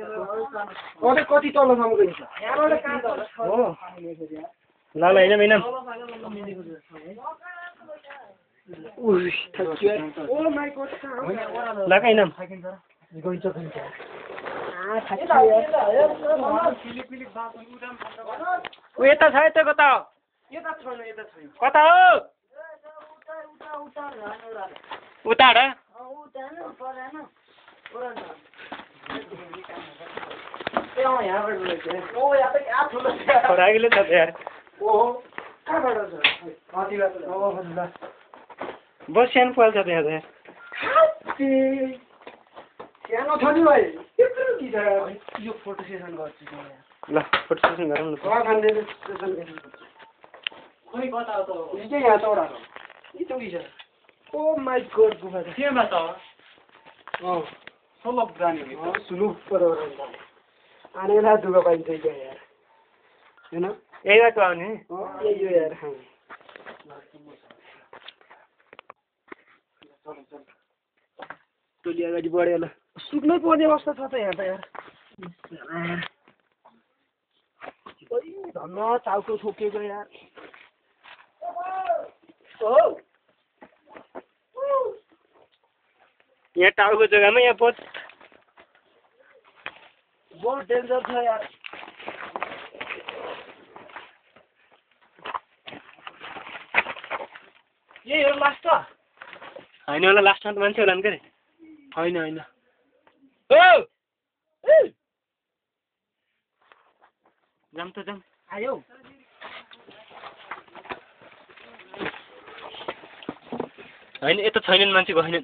अझै कति तलसम्म गइन्छ हो ल ल हैन मैनम ओ माइ गॉड ल कैनम गइन्छ उ यता छ यता कता हो यता छैन कता हो उता र रागिले छ यार बस सानो पाल्छ त्यहाँ त सानो छ नि भाइ यो फोटो सेसन गर्छु ल फोटो सेसन गरौँ न खोइ कता हो त हिजो यहाँ चौडा ओ माइ गॉड गुफा केमा त सोलप जाने सुलुप बराबर आने बेला दुःख पाइन्छ क्या यार हैन यही बाटो आउने यही हो यार टोली अगाडि बढ्यो ल सुक्नै पर्ने अवस्था छ त यहाँ त यार धन्न टाउको छोकेको यार यहाँ टाउको जग्गामा यहाँ बहुत डेन्जर छ यार यही हो लास्ट होइन होला लास्टमा त मान्छे होला नि के होइन जाम त जाम आयो होइन यता छैनन् मान्छे होइन